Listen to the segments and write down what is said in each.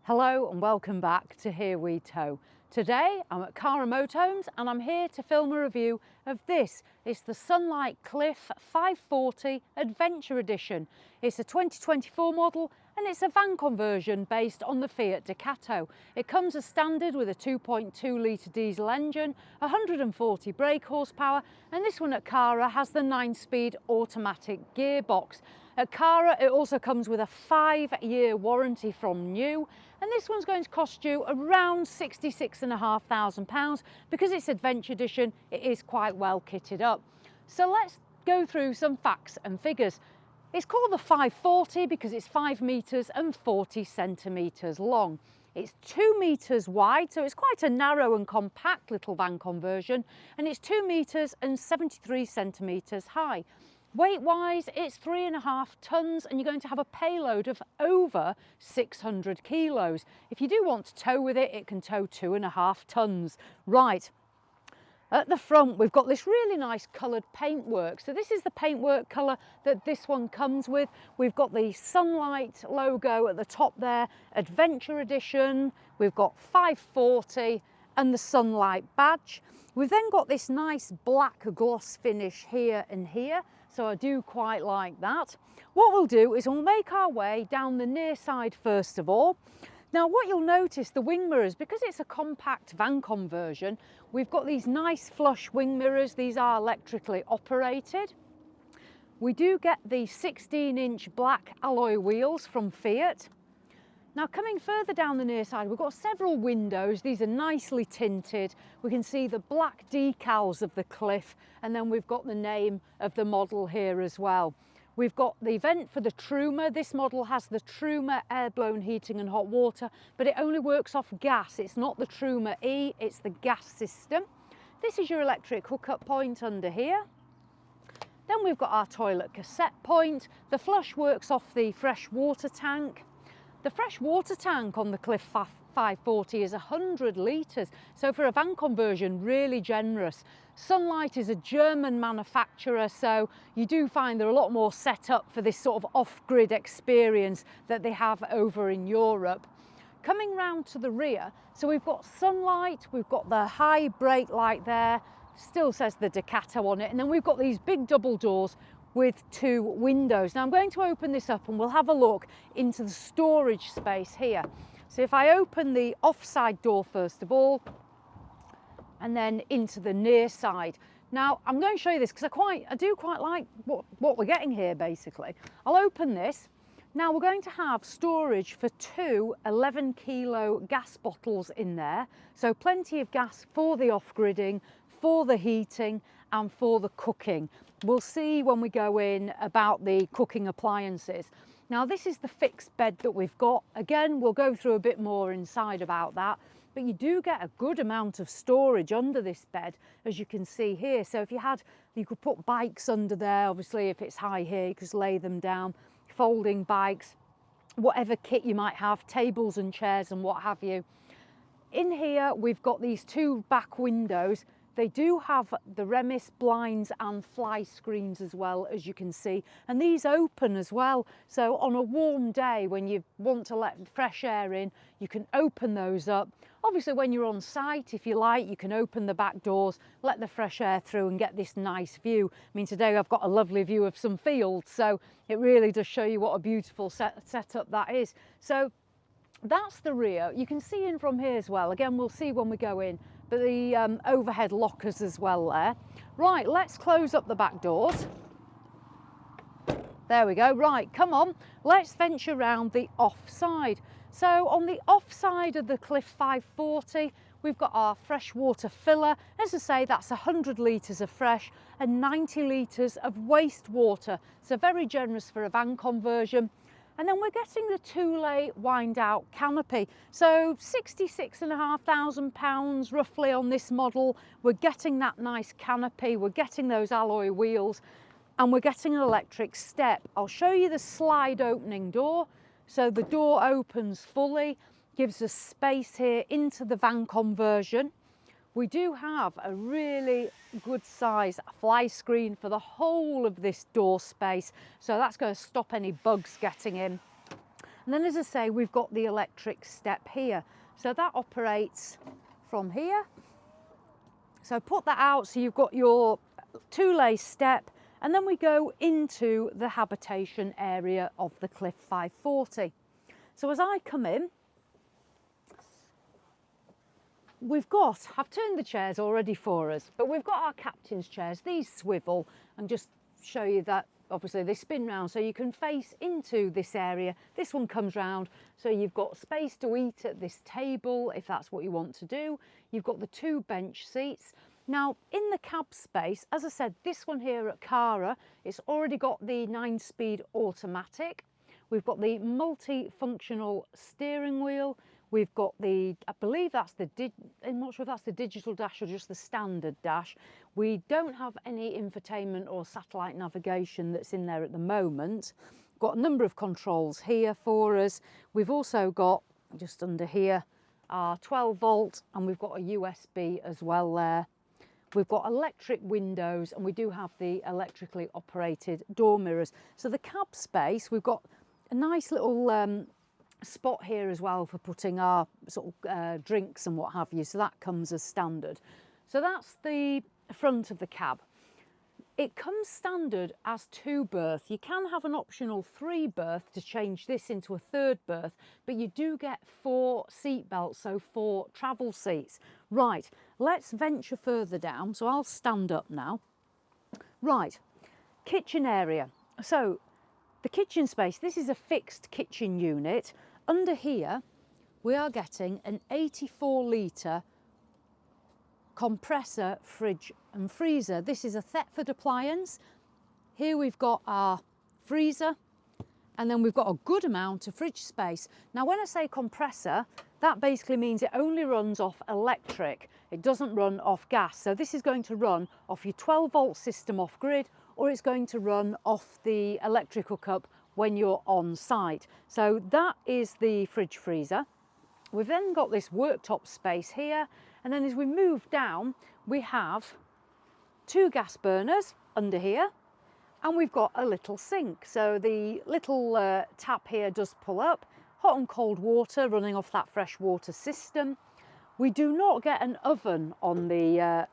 Hello and welcome back to Here We Tow. Today I'm at Car and Motorhomes and I'm here to film a review of this. It's the Sunlight Cliff 540 Adventure Edition. It's a 2024 model and it's a van conversion based on the Fiat Ducato. It comes as standard with a 2.2 litre diesel engine, 140 brake horsepower, and this one at Cara has the 9-speed automatic gearbox. At Cara it also comes with a 5-year warranty from new, and this one's going to cost you around £66,500 because it's Adventure Edition. It is quite well kitted up. So let's go through some facts and figures. It's called the 540 because it's 5 metres and 40 centimetres long. It's 2 metres wide, so it's quite a narrow and compact little van conversion, and it's 2 metres and 73 centimetres high. Weight-wise, it's 3.5 tonnes and you're going to have a payload of over 600 kilos. If you do want to tow with it, it can tow 2.5 tonnes. Right, at the front we've got this really nice coloured paintwork. So this is the paintwork colour that this one comes with. We've got the Sunlight logo at the top there, Adventure Edition, we've got 540 and the Sunlight badge. We've then got this nice black gloss finish here and here, so I do quite like that. What we'll do is we'll make our way down the near side first of all. Now what you'll notice, the wing mirrors, because it's a compact van conversion, we've got these nice flush wing mirrors. These are electrically operated. We do get the 16-inch black alloy wheels from Fiat. Now coming further down the near side, we've got several windows. These are nicely tinted. We can see the black decals of the Cliff, and then we've got the name of the model here as well. We've got the vent for the Truma. This model has the Truma air-blown heating and hot water, but it only works off gas. It's not the Truma E, it's the gas system. This is your electric hookup point under here. Then we've got our toilet cassette point. The flush works off the fresh water tank. The fresh water tank on the Cliff 540 is 100 litres, so for a van conversion, really generous. Sunlight is a German manufacturer, so you do find they're a lot more set up for this sort of off-grid experience that they have over in Europe. Coming round to the rear, so we've got Sunlight, we've got the high brake light there, still says the Ducato on it, and then we've got these big double doors with 2 windows. Now I'm going to open this up and we'll have a look into the storage space here. So if I open the offside door first of all, and then into the near side. Now I'm going to show you this because I do quite like what we're getting here basically. I'll open this. Now we're going to have storage for 2 11-kilo gas bottles in there. So plenty of gas for the off-gridding, for the heating and for the cooking. We'll see when we go in about the cooking appliances. Now this is the fixed bed that we've got. Again, we'll go through a bit more inside about that, but you do get a good amount of storage under this bed, as you can see here. So if you could put bikes under there. Obviously if it's high here, you could lay them down, folding bikes, whatever kit you might have, tables and chairs and what have you. In here we've got these 2 back windows. They do have the Remis blinds and fly screens as well, as you can see, and these open as well. So on a warm day when you want to let fresh air in, you can open those up. Obviously when you're on site, if you like, you can open the back doors, let the fresh air through and get this nice view. I mean, today I've got a lovely view of some fields, so it really does show you what a beautiful setup that is. So that's the rear. You can see in from here as well. Again, we'll see when we go in, but the overhead lockers as well there. Right, let's close up the back doors. There we go. Right, come on, let's venture around the offside. So on the offside of the Cliff 540, we've got our freshwater filler. As I say, that's 100 litres of fresh and 90 litres of wastewater. So very generous for a van conversion. And then we're getting the Thule wind out canopy. So £66,500 roughly on this model. We're getting that nice canopy, we're getting those alloy wheels, and we're getting an electric step. I'll show you the slide opening door. So the door opens fully, gives us space here into the van conversion. We do have a really good size fly screen for the whole of this door space, so that's going to stop any bugs getting in. And then, as I say, we've got the electric step here. So that operates from here. So put that out, so you've got your Thule step, and then we go into the habitation area of the Cliff 540. So as I come in, I've turned the chairs already for us, but we've got our captain's chairs. These swivel, and just show you that obviously they spin round so you can face into this area. This one comes round, so you've got space to eat at this table if that's what you want to do. You've got the 2 bench seats. Now in the cab space, as I said, this one here at Cara, it's already got the 9-speed automatic. We've got the multi-functional steering wheel. We've got the, I believe that's the, I'm not sure if that's the digital dash or just the standard dash. We don't have any infotainment or satellite navigation that's in there at the moment. Got a number of controls here for us. We've also got, just under here, our 12 volt, and we've got a USB as well there. We've got electric windows, and we do have the electrically operated door mirrors. So the cab space, we've got a nice little spot here as well for putting our sort of drinks and what have you, so that comes as standard. So that's the front of the cab. It comes standard as 2 berth. You can have an optional 3 berth to change this into a 3rd berth, but you do get 4 seat belts, so 4 travel seats. Right, let's venture further down. So I'll stand up now. Right, kitchen area. So the kitchen space, this is a fixed kitchen unit. Under here, we are getting an 84 litre compressor, fridge and freezer. This is a Thetford appliance. Here we've got our freezer, and then we've got a good amount of fridge space. Now when I say compressor, that basically means it only runs off electric. It doesn't run off gas. So this is going to run off your 12 volt system off grid, or it's going to run off the electrical cup when you're on site. So that is the fridge freezer. We've then got this worktop space here, and then as we move down, we have 2 gas burners under here, and we've got a little sink. So the little tap here does pull up, hot and cold water running off that fresh water system. We do not get an oven on the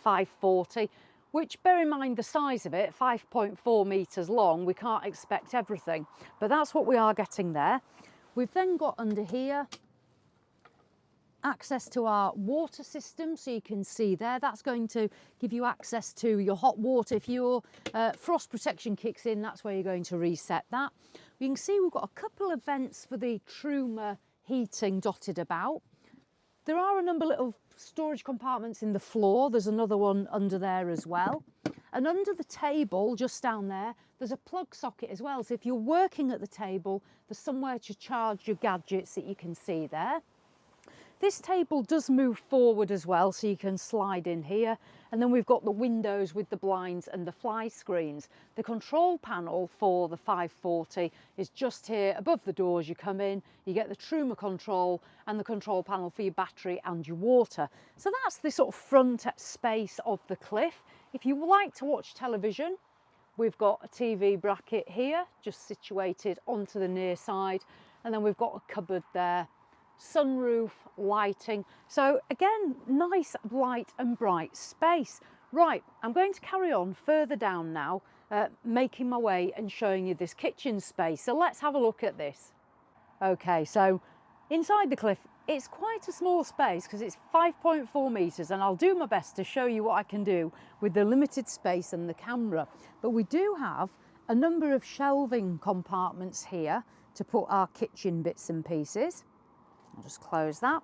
540, which, bear in mind the size of it, 5.4 metres long, we can't expect everything, but that's what we are getting there. We've then got under here access to our water system, so you can see there, that's going to give you access to your hot water. If your frost protection kicks in, that's where you're going to reset that. You can see we've got a couple of vents for the Truma heating dotted about. There are a number of little storage compartments in the floor. There's another one under there as well. And under the table, just down there, there's a plug socket as well. So if you're working at the table, there's somewhere to charge your gadgets that you can see there. This table does move forward as well, so you can slide in here. And then we've got the windows with the blinds and the fly screens. The control panel for the 540 is just here above the doors. You come in, you get the Truma control and the control panel for your battery and your water. So that's the sort of front space of the Cliff. If you like to watch television, we've got a TV bracket here, just situated onto the near side. And then we've got a cupboard there, sunroof, lighting. So again, nice light and bright space. Right, I'm going to carry on further down now, making my way and showing you this kitchen space. So let's have a look at this. Okay, so inside the Cliff, it's quite a small space because it's 5.4 metres, and I'll do my best to show you what I can do with the limited space and the camera. But we do have a number of shelving compartments here to put our kitchen bits and pieces. I'll just close that.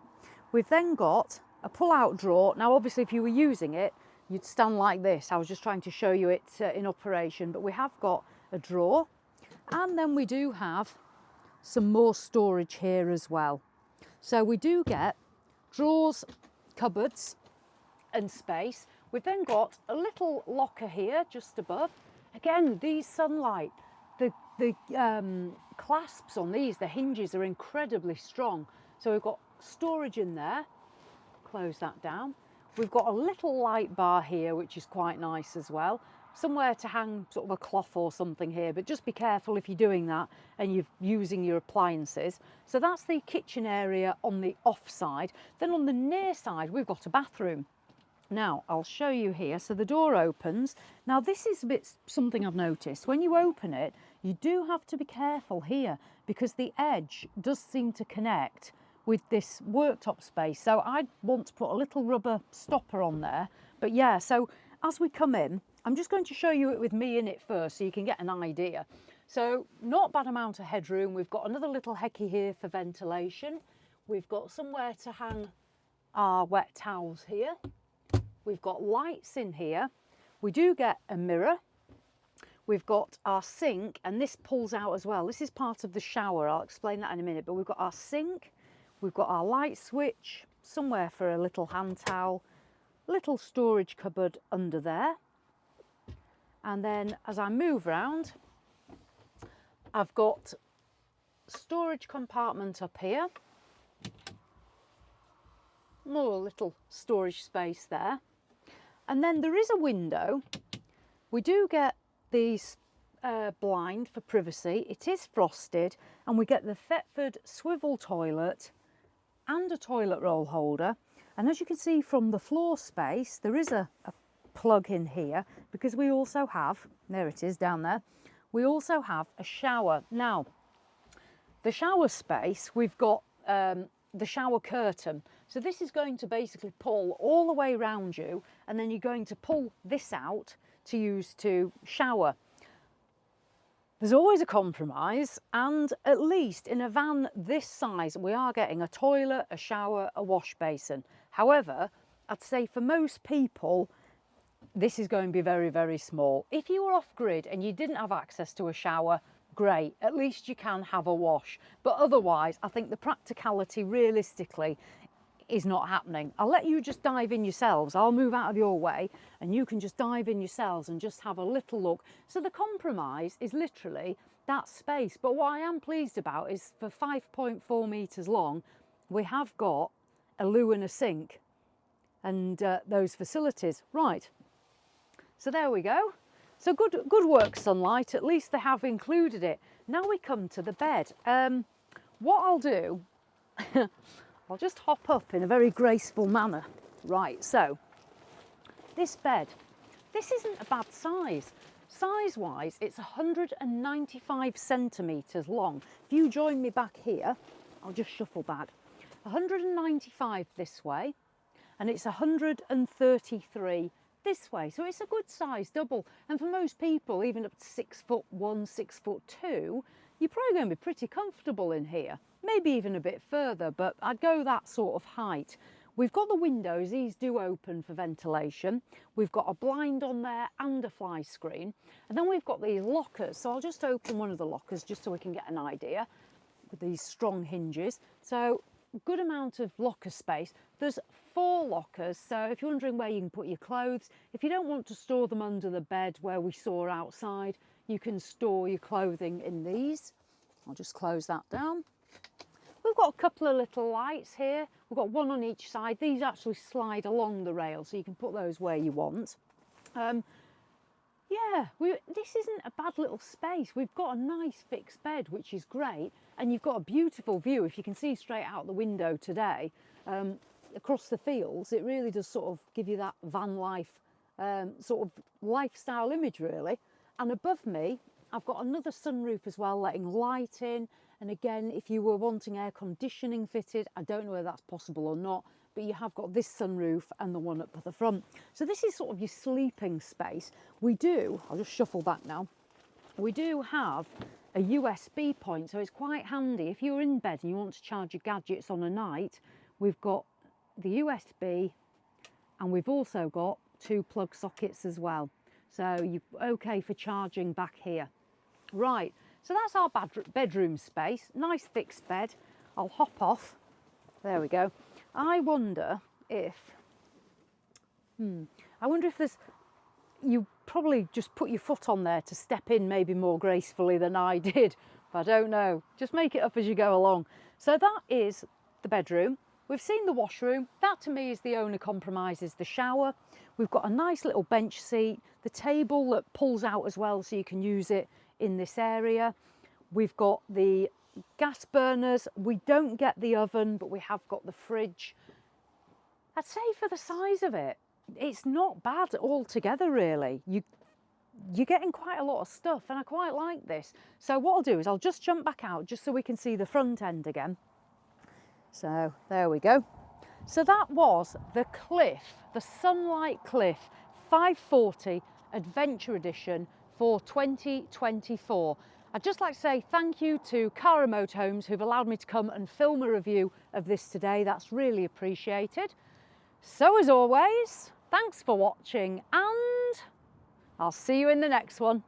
We've then got a pull-out drawer. Now obviously if you were using it, you'd stand like this. I was just trying to show you it in operation, but we have got a drawer, and then we do have some more storage here as well. So we do get drawers, cupboards and space. We've then got a little locker here just above. Again, these Sunlight, the clasps on these, the hinges are incredibly strong. So we've got storage in there, close that down. We've got a little light bar here, which is quite nice as well. somewhere to hang sort of a cloth or something here, but just be careful if you're doing that and you're using your appliances. So that's the kitchen area on the off side. Then on the near side, we've got a bathroom. Now, I'll show you here. So the door opens. Now, this is a bit something I've noticed. When you open it, you do have to be careful here because the edge does seem to connect with this worktop space. So I want to put a little rubber stopper on there. But yeah, so as we come in, I'm just going to show you it with me in it first so you can get an idea. So not bad amount of headroom. We've got another little hecky here for ventilation. We've got somewhere to hang our wet towels here. We've got lights in here. We do get a mirror. We've got our sink, and this pulls out as well. This is part of the shower. I'll explain that in a minute. But we've got our sink. We've got our light switch, somewhere for a little hand towel, little storage cupboard under there. And then as I move around, I've got storage compartment up here. More little storage space there. And then there is a window. We do get these blind for privacy. It is frosted, and we get the Thetford swivel toilet and a toilet roll holder. And as you can see from the floor space, there is a plug in here because we also have, there it is down there, we also have a shower. Now, the shower space, we've got the shower curtain. So this is going to basically pull all the way around you, and then you're going to pull this out to use to shower. There's always a compromise, and at least in a van this size, we are getting a toilet, a shower, a wash basin. However, I'd say for most people, this is going to be very, very small. If you were off grid and you didn't have access to a shower, great, at least you can have a wash. But otherwise, I think the practicality realistically is not happening. I'll let you just dive in yourselves. I'll move out of your way and you can just dive in yourselves and just have a little look. So the compromise is literally that space. But what I am pleased about is for 5.4 metres long, we have got a loo and a sink and those facilities. Right, so there we go. So good work, Sunlight. At least they have included it. Now we come to the bed. What I'll do, I'll just hop up in a very graceful manner. Right, so this bed, this isn't a bad size. Size-wise, it's 195 centimetres long. If you join me back here, I'll just shuffle back. 195 this way, and it's 133 this way. So it's a good size double. And for most people, even up to 6'1", 6'2", you're probably going to be pretty comfortable in here. Maybe even a bit further, but I'd go that sort of height. We've got the windows, these do open for ventilation. We've got a blind on there and a fly screen. And then we've got these lockers. So I'll just open one of the lockers just so we can get an idea with these strong hinges. So good amount of locker space. There's 4 lockers, so if you're wondering where you can put your clothes, if you don't want to store them under the bed where we saw outside, you can store your clothing in these. I'll just close that down. We've got a couple of little lights here. We've got one on each side. These actually slide along the rail, so you can put those where you want. Yeah, this isn't a bad little space. We've got a nice fixed bed, which is great. And you've got a beautiful view. If you can see straight out the window today, across the fields, it really does sort of give you that van life sort of lifestyle image, really. And above me, I've got another sunroof as well, letting light in. And again, if you were wanting air conditioning fitted, I don't know whether that's possible or not, but you have got this sunroof and the one up at the front. So this is sort of your sleeping space. We do, I'll just shuffle back now, we do have a USB point, so it's quite handy. If you're in bed and you want to charge your gadgets on a night, we've got the USB and we've also got 2 plug sockets as well. So you're okay for charging back here. Right, so that's our bedroom space. Nice fixed bed. I'll hop off. There we go. I wonder if there's, you probably just put your foot on there to step in maybe more gracefully than I did. But I don't know. Just make it up as you go along. So that is the bedroom. we've seen the washroom. That to me is the only compromise, is the shower. We've got a nice little bench seat, the table that pulls out as well so you can use it in this area. We've got the gas burners. We don't get the oven, but we have got the fridge. I'd say for the size of it, it's not bad altogether really. You're getting quite a lot of stuff and I quite like this. So what I'll do is I'll just jump back out just so we can see the front end again. So there we go. So that was the Cliff, the Sunlight Cliff 540 Adventure Edition for 2024. I'd just like to say thank you to Cara Motorhomes who've allowed me to come and film a review of this today. That's really appreciated. So as always, thanks for watching and I'll see you in the next one.